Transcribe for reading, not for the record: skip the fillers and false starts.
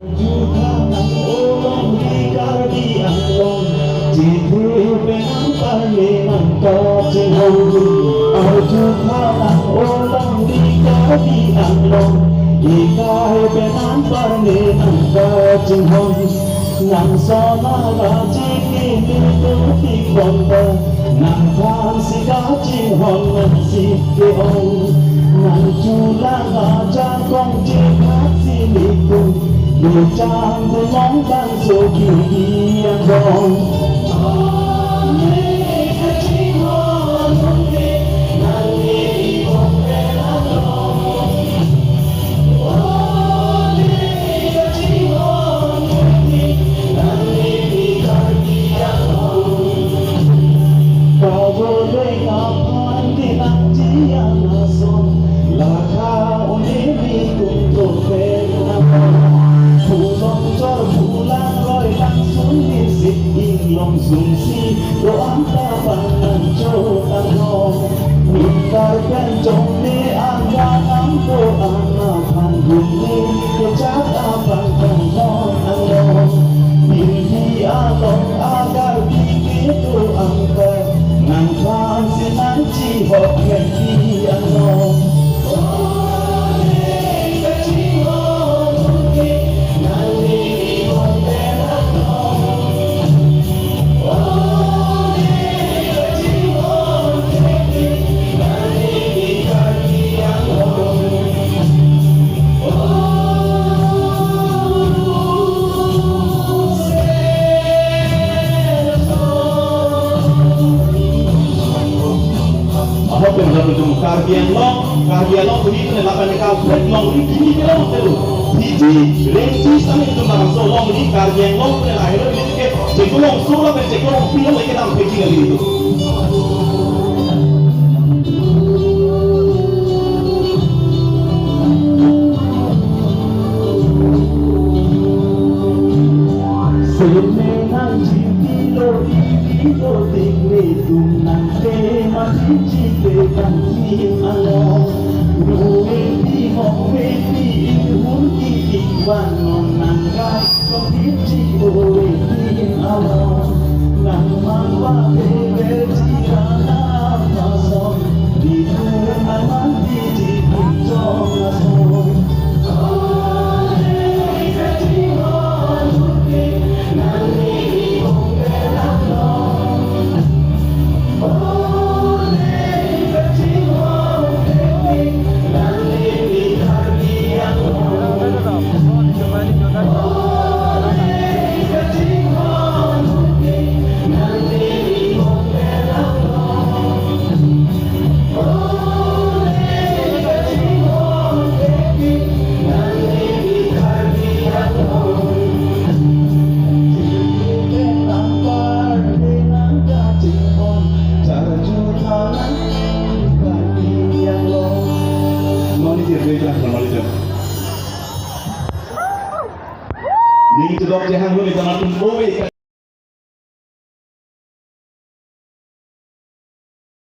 Nang sama jiki mituti konda nang than si ka chim hon si ke ong nang chula ga cha kong chi khát si mi tung lu chang du mong ban so ki yang dong Sung si lo ang tabangan jo tanong mikar kan jong ni anggang ang po anapan bumi kecak abang tanong along hindi along agar begitu angkat nang kan sinan cihok hindi along Karbian long begitu nih lapan kau break long ini gini long terus hiji renci sama itu barang so long ini karbian long nih akhirnya ini ke cek long solo dan cek long film lagi dalam peci kali itu semenang jipilo ipilo tinggi tunang tema jipile kanti along duwe di howe di hunti iwan nonang kai kong hiji owe di along nang mawa bebe jikana pasong di tunang mandi di puncong asong Ni itu dok jangan lu itu nanti